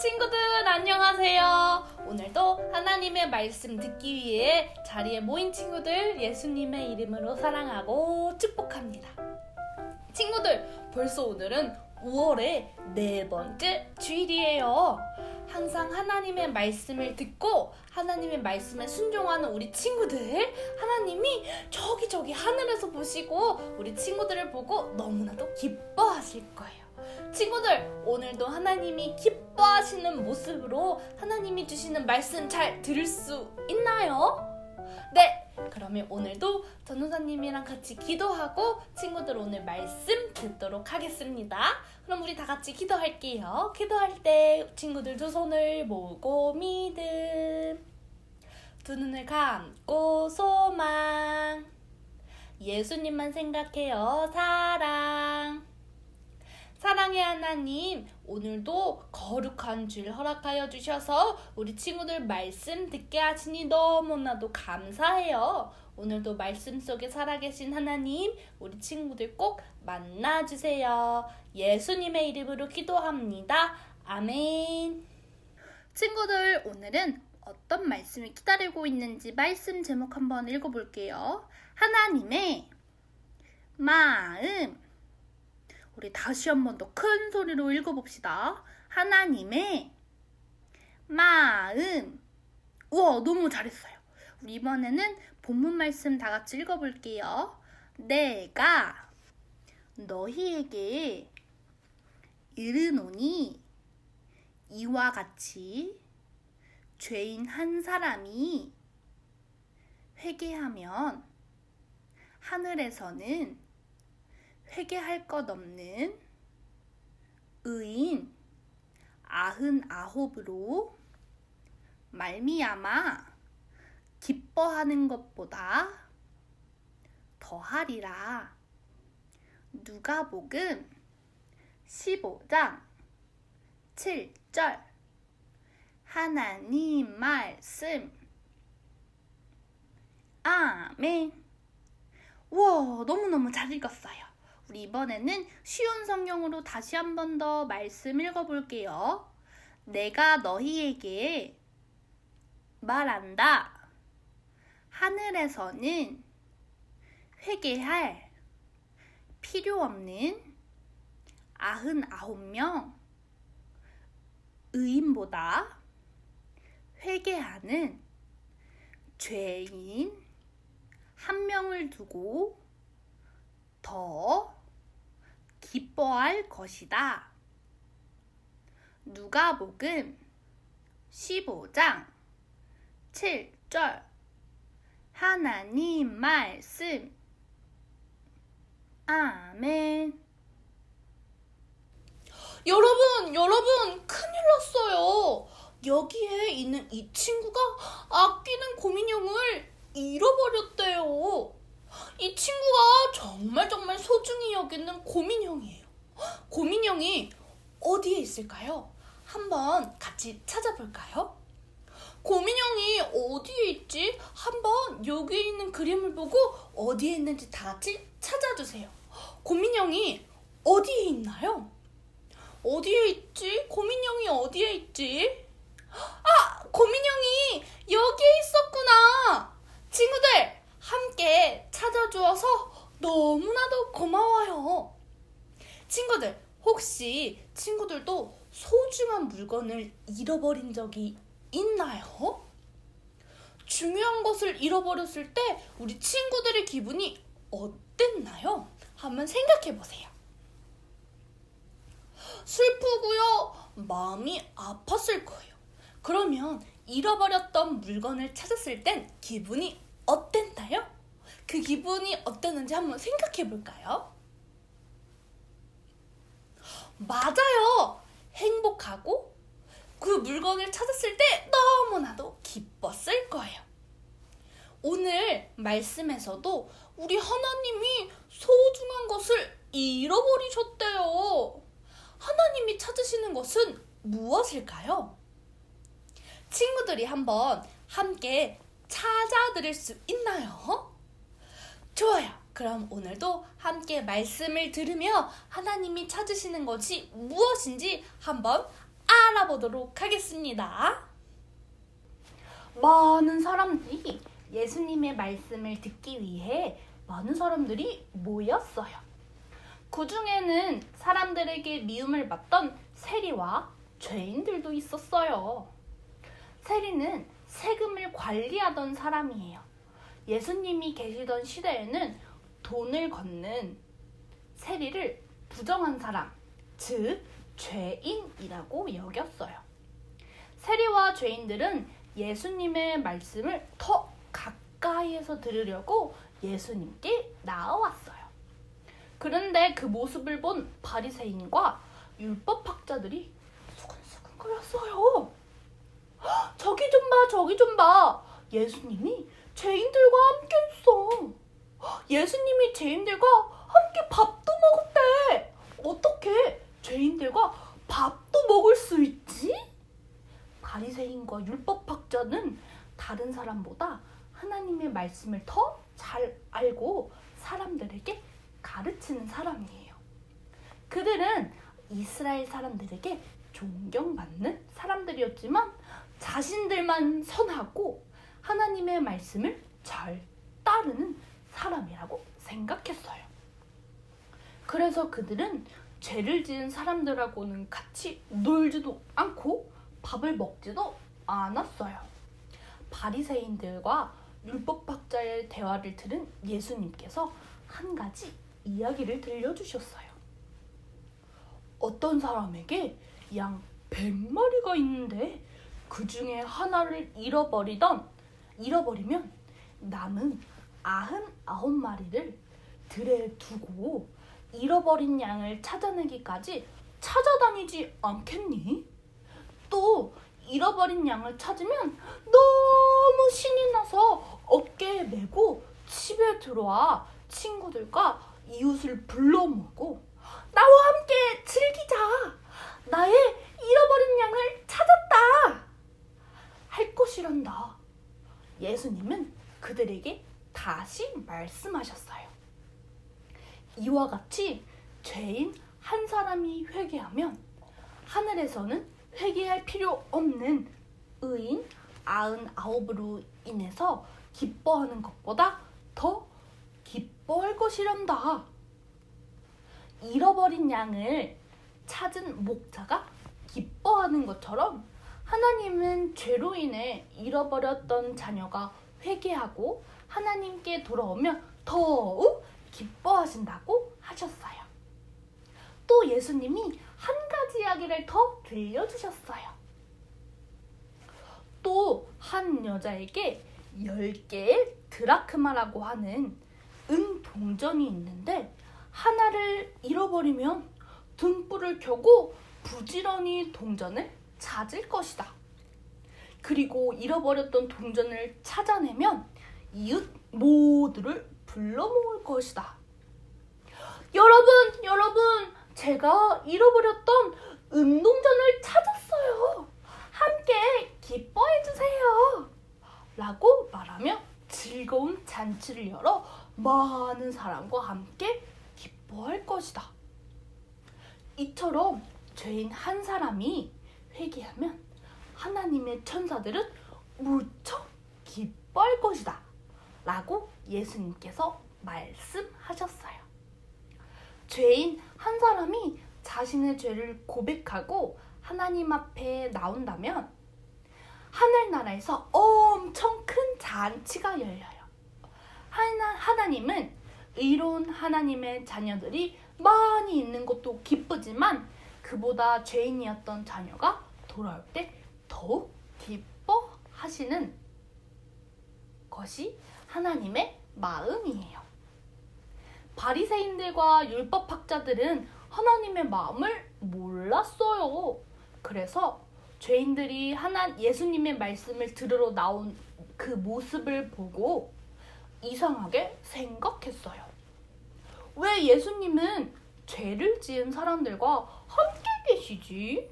친구들 안녕하세요. 오늘도 하나님의 말씀 듣기 위해 자리에 모인 친구들 예수님의 이름으로 사랑하고 축복합니다. 친구들, 벌써 오늘은 5월의 네 번째 주일이에요. 항상 하나님의 말씀을 듣고 하나님의 말씀에 순종하는 우리 친구들, 하나님이 저기 하늘에서 보시고 우리 친구들을 보고 너무나도 기뻐하실 거예요. 친구들, 오늘도 하나님이 기뻐하시는 모습으로 하나님이 주시는 말씀 잘 들을 수 있나요? 네, 그러면 오늘도 전도사님이랑 같이 기도하고 친구들 오늘 말씀 듣도록 하겠습니다. 그럼 우리 다 같이 기도할게요. 기도할 때 친구들 두 손을 모으고 믿음, 두 눈을 감고 소망, 예수님만 생각해요 사랑. 사랑의 하나님, 오늘도 거룩한 주일 허락하여 주셔서 우리 친구들 말씀 듣게 하시니 너무나도 감사해요. 오늘도 말씀 속에 살아계신 하나님, 우리 친구들 꼭 만나주세요. 예수님의 이름으로 기도합니다. 아멘. 친구들, 오늘은 어떤 말씀을 기다리고 있는지 말씀 제목 한번 읽어볼게요. 하나님의 마음. 우리 다시 한 번 더 큰 소리로 읽어봅시다. 하나님의 마음. 우와, 너무 잘했어요. 우리 이번에는 본문 말씀 다 같이 읽어볼게요. 내가 너희에게 이르노니 이와 같이 죄인 한 사람이 회개하면 하늘에서는 회개할 것 없는 의인 99으로 말미암아 기뻐하는 것보다 더하리라. 누가복음 15장 7절. 하나님 말씀. 아멘. 우와, 너무너무 잘 읽었어요. 우리 이번에는 쉬운 성경으로 다시 한 번 더 말씀 읽어볼게요. 내가 너희에게 말한다. 하늘에서는 회개할 필요 없는 99명 의인보다 회개하는 죄인 한 명을 두고 더 기뻐할 것이다. 누가복음 15장 7절. 하나님 말씀. 아멘. 여러분, 큰일 났어요. 여기에 있는 이 친구가 아끼는 곰인형을 잃어버렸대요. 이 친구가 정말 소중히 여기는 곰인형이에요. 곰인형이 어디에 있을까요? 한번 같이 찾아볼까요? 곰인형이 어디에 있지? 한번 여기 있는 그림을 보고 어디에 있는지 다 같이 찾아주세요. 곰인형이 어디에 있나요? 어디에 있지? 곰인형이 어디에 있지? 아! 곰인형이 여기에 있었구나! 친구들! 함께 찾아주어서 너무나도 고마워요. 친구들, 혹시 친구들도 소중한 물건을 잃어버린 적이 있나요? 중요한 것을 잃어버렸을 때 우리 친구들의 기분이 어땠나요? 한번 생각해 보세요. 슬프고요, 마음이 아팠을 거예요. 그러면 잃어버렸던 물건을 찾았을 땐 기분이 어땠나요? 그 기분이 어땠는지 한번 생각해 볼까요? 맞아요! 행복하고 그 물건을 찾았을 때 너무나도 기뻤을 거예요. 오늘 말씀에서도 우리 하나님이 소중한 것을 잃어버리셨대요. 하나님이 찾으시는 것은 무엇일까요? 친구들이 한번 함께 찾아드릴 수 있나요? 좋아요. 그럼 오늘도 함께 말씀을 들으며 하나님이 찾으시는 것이 무엇인지 한번 알아보도록 하겠습니다. 많은 사람들이 예수님의 말씀을 듣기 위해 많은 사람들이 모였어요. 그 중에는 사람들에게 미움을 받던 세리와 죄인들도 있었어요. 세리는 세금을 관리하던 사람이에요. 예수님이 계시던 시대에는 돈을 걷는 세리를 부정한 사람, 즉 죄인이라고 여겼어요. 세리와 죄인들은 예수님의 말씀을 더 가까이에서 들으려고 예수님께 나아왔어요. 그런데 그 모습을 본 바리새인과 율법학자들이 수근수근 거렸어요. 저기 좀 봐, 저기 좀 봐. 예수님이 죄인들과 함께 있어. 예수님이 죄인들과 함께 밥도 먹었대. 어떻게 죄인들과 밥도 먹을 수 있지? 바리새인과 율법학자는 다른 사람보다 하나님의 말씀을 더 잘 알고 사람들에게 가르치는 사람이에요. 그들은 이스라엘 사람들에게 존경받는 사람들이었지만 자신들만 선하고 하나님의 말씀을 잘 따르는 사람이라고 생각했어요. 그래서 그들은 죄를 지은 사람들하고는 같이 놀지도 않고 밥을 먹지도 않았어요. 바리새인들과 율법학자의 대화를 들은 예수님께서 한 가지 이야기를 들려주셨어요. 어떤 사람에게 양 100마리가 있는데 그 중에 하나를 잃어버리면 남은 99마리를 들에 두고 잃어버린 양을 찾아내기까지 찾아다니지 않겠니? 또 잃어버린 양을 찾으면 너무 신이 나서 어깨에 메고 집에 들어와 친구들과 이웃을 불러 모으고 나와 함께 즐기자. 나의 잃어버린 양을 찾았다. 할 것이란다. 예수님은 그들에게 다시 말씀하셨어요. 이와 같이 죄인 한 사람이 회개하면 하늘에서는 회개할 필요 없는 의인 99으로 인해서 기뻐하는 것보다 더 기뻐할 것이란다. 잃어버린 양을 찾은 목자가 기뻐하는 것처럼 하나님은 죄로 인해 잃어버렸던 자녀가 회개하고 하나님께 돌아오면 더욱 기뻐하신다고 하셨어요. 또 예수님이 한 가지 이야기를 더 들려주셨어요. 또 한 여자에게 10개의 드라크마라고 하는 은동전이 있는데 하나를 잃어버리면 등불을 켜고 부지런히 동전을 찾을 것이다. 그리고 잃어버렸던 동전을 찾아내면 이웃 모두를 불러 모을 것이다. 여러분, 제가 잃어버렸던 은동전을 찾았어요. 함께 기뻐해주세요. 라고 말하며 즐거운 잔치를 열어 많은 사람과 함께 기뻐할 것이다. 이처럼 죄인 한 사람이 회개하면 하나님의 천사들은 무척 기뻐할 것이다. 라고 예수님께서 말씀하셨어요. 죄인 한 사람이 자신의 죄를 고백하고 하나님 앞에 나온다면 하늘나라에서 엄청 큰 잔치가 열려요. 하나님은 의로운 하나님의 자녀들이 많이 있는 것도 기쁘지만 그보다 죄인이었던 자녀가 돌아올 때 더욱 기뻐하시는 것이 하나님의 마음이에요. 바리새인들과 율법학자들은 하나님의 마음을 몰랐어요. 그래서 죄인들이 예수님의 말씀을 들으러 나온 그 모습을 보고 이상하게 생각했어요. 왜 예수님은 죄를 지은 사람들과 함께 계시지?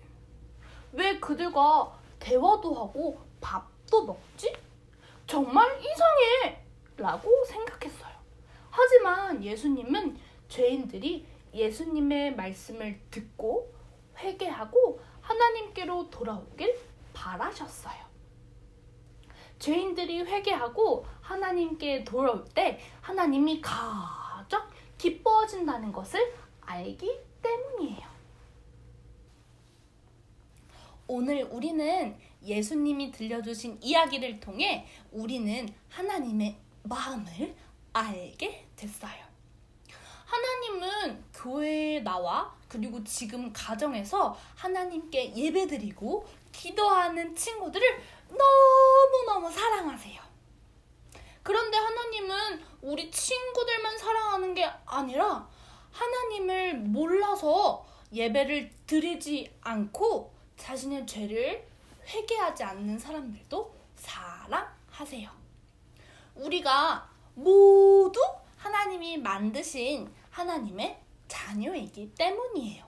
왜 그들과 대화도 하고 밥도 먹지? 정말 이상해! 라고 생각했어요. 하지만 예수님은 죄인들이 예수님의 말씀을 듣고 회개하고 하나님께 하나님께로 돌아오길 바라셨어요. 죄인들이 회개하고 하나님께 돌아올 때 하나님이 가장 기뻐하신다는 것을 알기 때문이에요. 오늘 우리는 예수님이 들려주신 이야기를 통해 우리는 하나님의 마음을 알게 됐어요. 하나님은 교회에 나와 그리고 지금 가정에서 하나님께 예배드리고 기도하는 친구들을 너무너무 사랑하세요. 그런데 하나님은 우리 친구들만 사랑하는 게 아니라 하나님을 몰라서 예배를 드리지 않고 자신의 죄를 회개하지 않는 사람들도 사랑하세요. 우리가 모두 하나님이 만드신 하나님의 자녀이기 때문이에요.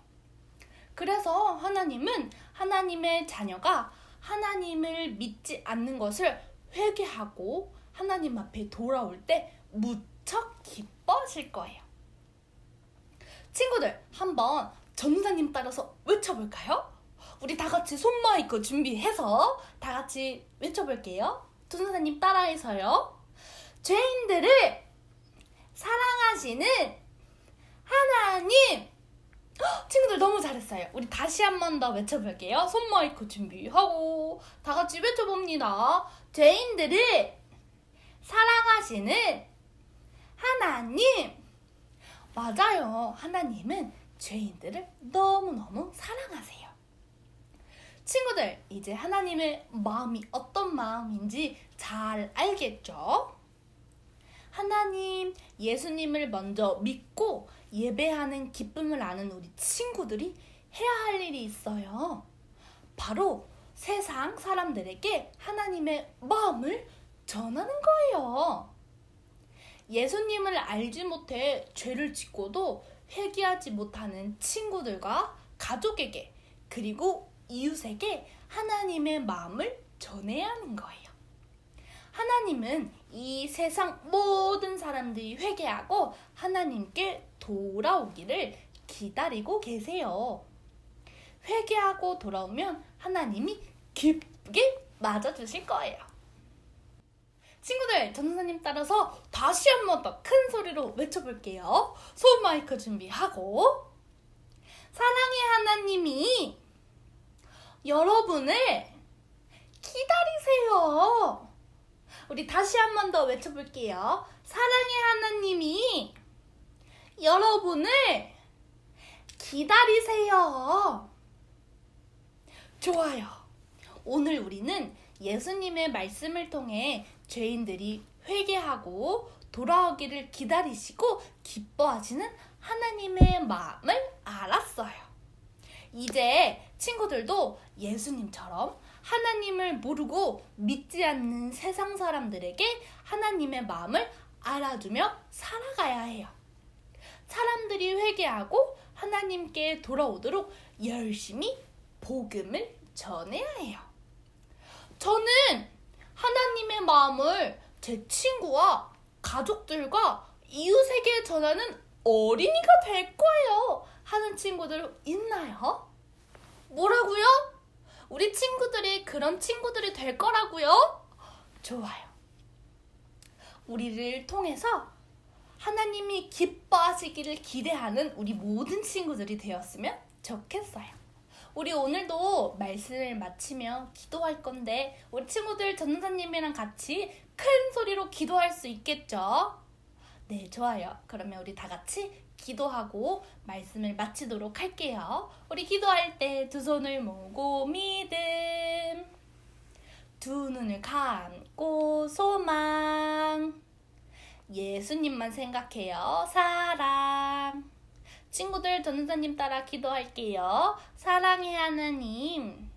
그래서 하나님은 하나님의 자녀가 하나님을 믿지 않는 것을 회개하고 하나님 앞에 돌아올 때 무척 기뻐하실 거예요. 친구들, 한번 전도사님 따라서 외쳐볼까요? 우리 다 같이 손마이크 준비해서 다 같이 외쳐볼게요. 전도사님 따라해서요. 죄인들을 사랑하시는 하나님. 친구들 너무 잘했어요. 우리 다시 한 번 더 외쳐볼게요. 손마이크 준비하고 다 같이 외쳐봅니다. 죄인들을 사랑하시는 하나님. 맞아요. 하나님은 죄인들을 너무너무 사랑하세요. 친구들, 이제 하나님의 마음이 어떤 마음인지 잘 알겠죠? 하나님, 예수님을 먼저 믿고 예배하는 기쁨을 아는 우리 친구들이 해야 할 일이 있어요. 바로 세상 사람들에게 하나님의 마음을 전하는 거예요. 예수님을 알지 못해 죄를 짓고도 회개하지 못하는 친구들과 가족에게 그리고 이웃에게 하나님의 마음을 전해야 하는 거예요. 하나님은 이 세상 모든 사람들이 회개하고 하나님께 돌아오기를 기다리고 계세요. 회개하고 돌아오면 하나님이 기쁘게 맞아주실 거예요. 친구들, 전도사님 따라서 다시 한 번 더 큰 소리로 외쳐볼게요. 손 마이크 준비하고. 사랑의 하나님이 여러분을 기다리세요. 우리 다시 한 번 더 외쳐볼게요. 사랑의 하나님이 여러분을 기다리세요. 좋아요. 오늘 우리는 예수님의 말씀을 통해 죄인들이 회개하고 돌아오기를 기다리시고 기뻐하시는 하나님의 마음을 알았어요. 이제 친구들도 예수님처럼 하나님을 모르고 믿지 않는 세상 사람들에게 하나님의 마음을 알아주며 살아가야 해요. 사람들이 회개하고 하나님께 돌아오도록 열심히 복음을 전해야 해요. 저는 하나님의 마음을 제 친구와 가족들과 이웃에게 전하는 어린이가 될 거예요 하는 친구들 있나요? 뭐라고요? 우리 친구들이 그런 친구들이 될 거라고요? 좋아요. 우리를 통해서 하나님이 기뻐하시기를 기대하는 우리 모든 친구들이 되었으면 좋겠어요. 우리 오늘도 말씀을 마치며 기도할 건데 우리 친구들 전도사님이랑 같이 큰 소리로 기도할 수 있겠죠? 네, 좋아요. 그러면 우리 다 같이 기도하고 말씀을 마치도록 할게요. 우리 기도할 때 두 손을 모으고 믿음, 두 눈을 감고 소망, 예수님만 생각해요. 사랑. 친구들, 전도사님 따라 기도할게요. 사랑의 하나님,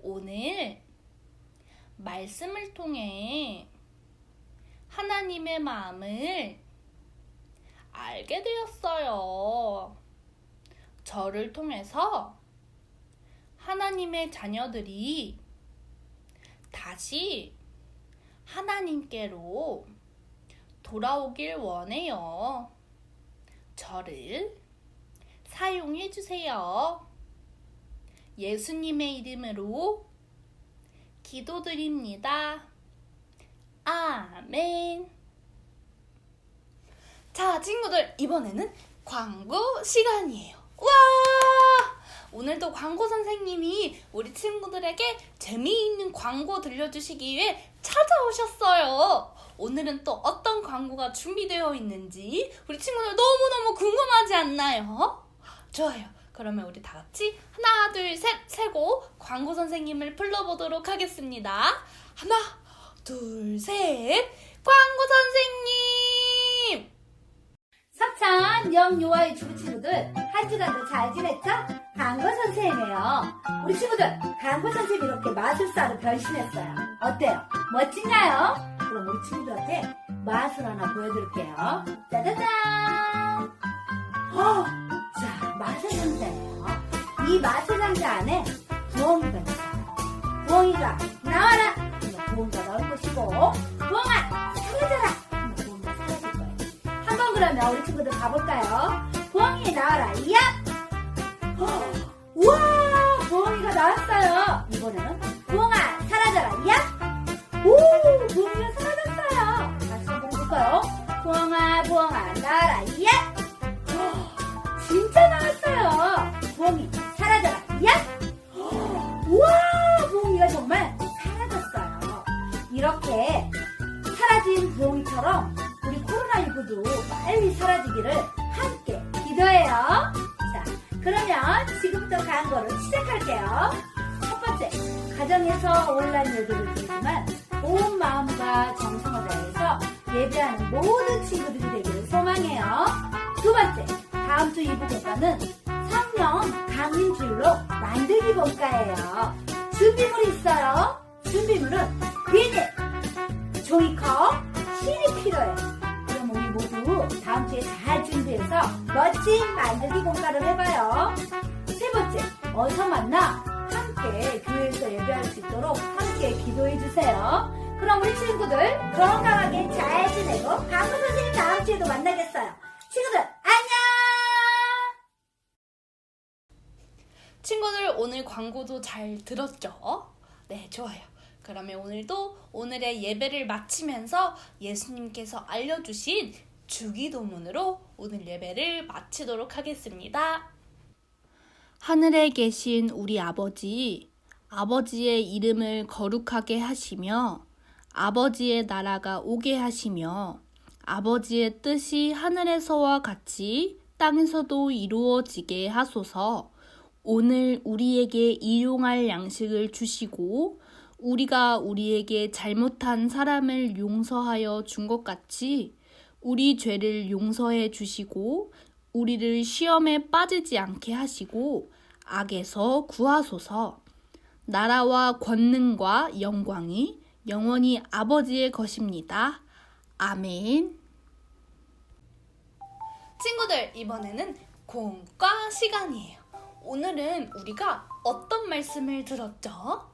오늘 말씀을 통해 하나님의 마음을 알게 되었어요. 저를 통해서 하나님의 자녀들이 다시 하나님께로 돌아오길 원해요. 저를 사용해 주세요. 예수님의 이름으로 기도드립니다. 아멘. 자, 친구들, 이번에는 광고 시간이에요. 와! 오늘도 광고 선생님이 우리 친구들에게 재미있는 광고 들려주시기 위해 찾아오셨어요. 오늘은 또 어떤 광고가 준비되어 있는지 우리 친구들 너무너무 궁금하지 않나요? 좋아요. 그러면 우리 다 같이 하나, 둘, 셋 세고 광고 선생님을 불러보도록 하겠습니다. 하나, 둘, 셋. 광고 선생님! 석천, 영유아의 주부 친구들, 한 주간도 잘 지냈죠? 광고 선생님이에요. 우리 친구들, 광고 선생님이 이렇게 마술사로 변신했어요. 어때요? 멋지나요? 그럼 우리 친구들한테 마술 하나 보여드릴게요. 짜자잔! 자, 마술 상자예요. 이 마술 상자 안에 부엉이가 있어요. 부엉이가 나와라! 부엉이가 나올 것이고, 부엉아! 사라져라! 부엉이가 사라질 거예요. 한번 그러면 우리 친구들 가볼까요? 부엉이 나와라! 야! 우와! 부엉이가 나왔어요. 이번에는 부엉아 사라져라! 야! 오! 부엉이가 사라졌어요. 다시 한번 해볼까요? 부엉아 나와라! 야! 진짜 나왔어요. 부엉이 사라져라! 야! 우와! 부엉이가 정말 사라졌어요. 이렇게 사라진 부엉이처럼 우리 코로나19도 빨리 사라지기를 함께 기도해요. 자, 그러면 지금부터 광고를 시작할게요. 첫 번째, 가정에서 온라인 예배를 드리지만 온 마음과 정성을 다해서 예배하는 모든 친구들이 되기를 소망해요. 두 번째, 다음 주 2부 공과는 성령 강림주일로 만들기 공과예요. 준비물이 있어요. 준비물은 비닐, 종이컵, 실이 필요해요. 그럼 우리 모두 다음 주에 잘 준비해서 멋진 만들기 공과를 해봐요. 세 번째, 어서 만나 함께 교회에서 예배할 수 있도록 함께 기도해주세요. 그럼 우리 친구들 건강하게 잘 지내고 강구 선생님 다음 주에도 만나겠어요. 친구들 안녕! 친구들, 오늘 광고도 잘 들었죠? 네, 좋아요. 그러면 오늘도 오늘의 예배를 마치면서 예수님께서 알려주신 주기도문으로 오늘 예배를 마치도록 하겠습니다. 하늘에 계신 우리 아버지, 아버지의 이름을 거룩하게 하시며 아버지의 나라가 오게 하시며 아버지의 뜻이 하늘에서와 같이 땅에서도 이루어지게 하소서. 오늘 우리에게 일용할 양식을 주시고 우리가 우리에게 잘못한 사람을 용서하여 준 것 같이 우리 죄를 용서해 주시고 우리를 시험에 빠지지 않게 하시고 악에서 구하소서. 나라와 권능과 영광이 영원히 아버지의 것입니다. 아멘. 친구들, 이번에는 공과 시간이에요. 오늘은 우리가 어떤 말씀을 들었죠?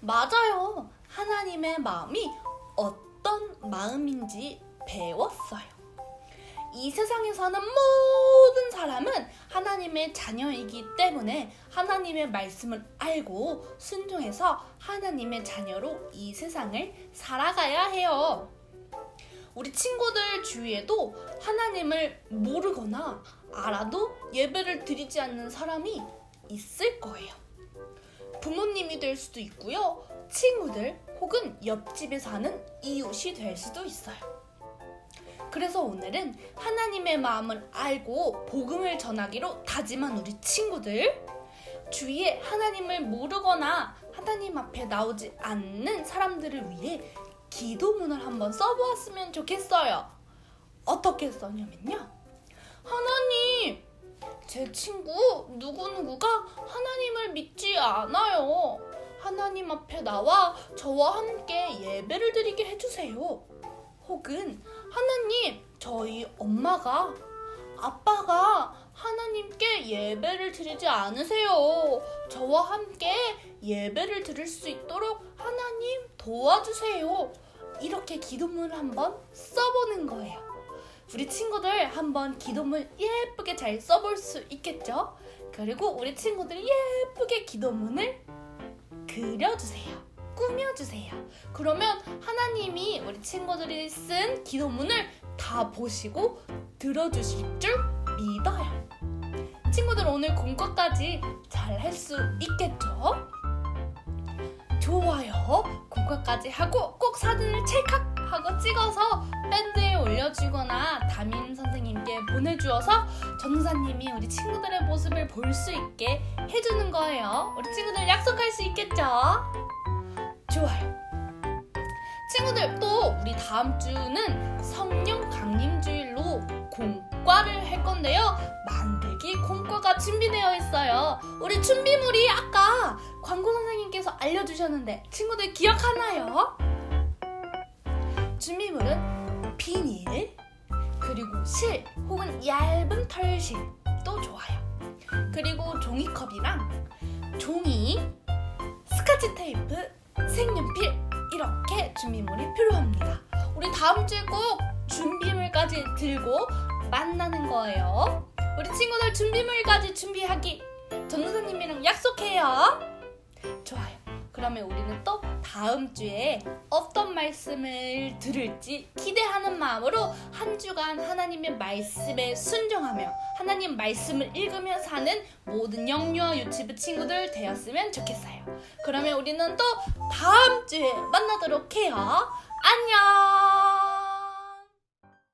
맞아요. 하나님의 마음이 어떤 마음인지 배웠어요. 이 세상에 사는 모든 사람은 하나님의 자녀이기 때문에 하나님의 말씀을 알고 순종해서 하나님의 자녀로 이 세상을 살아가야 해요. 우리 친구들 주위에도 하나님을 모르거나 알아도 예배를 드리지 않는 사람이 있을 거예요. 부모님이 될 수도 있고요. 친구들 혹은 옆집에 사는 이웃이 될 수도 있어요. 그래서 오늘은 하나님의 마음을 알고 복음을 전하기로 다짐한 우리 친구들, 주위에 하나님을 모르거나 하나님 앞에 나오지 않는 사람들을 위해 기도문을 한번 써보았으면 좋겠어요. 어떻게 써냐면요. 하나님, 제 친구 누구누구가 하나님을 믿지 않아요. 하나님 앞에 나와 저와 함께 예배를 드리게 해주세요. 혹은 하나님, 저희 엄마가, 아빠가 하나님께 예배를 드리지 않으세요. 저와 함께 예배를 드릴 수 있도록 하나님 도와주세요. 이렇게 기도문을 한번 써보는 거예요. 우리 친구들 한번 기도문 예쁘게 잘 써볼 수 있겠죠? 그리고 우리 친구들 예쁘게 기도문을 그려주세요. 꾸며주세요. 그러면 하나님이 우리 친구들이 쓴 기도문을 다 보시고 들어주실 줄 믿어요. 친구들 오늘 공과까지 잘 할 수 있겠죠? 좋아요. 공과까지 하고 꼭 사진을 찰칵하고 찍어서 밴드에 올려주거나 담임 선생님께 보내주어서 전도사님이 우리 친구들의 모습을 볼 수 있게 해주는 거예요. 우리 친구들 약속할 수 있겠죠? 좋아요. 친구들 또 우리 다음 주는 성령 강림주일로 공과를 할 건데요. 만들기 공과가 준비되어 있어요. 우리 준비물이 아까 광고 선생님께서 알려주셨는데 친구들 기억하나요? 준비물은 비닐, 그리고 실 혹은 얇은 털실도 좋아요. 그리고 종이컵이랑 종이, 스카치 테이프, 색연필 이렇게 준비물이 필요합니다. 우리 다음 주에 꼭 준비물까지 들고 만나는 거예요. 우리 친구들 준비물까지 준비하기 전도사님이랑 약속해요. 좋아요. 그러면 우리는 또 다음 주에 어떤 말씀을 들을지 기대하는 마음으로 한 주간 하나님의 말씀에 순종하며 하나님 말씀을 읽으며 사는 모든 영유아 유치부 친구들 되었으면 좋겠어요. 그러면 우리는 또 다음 주에 만나도록 해요. 안녕.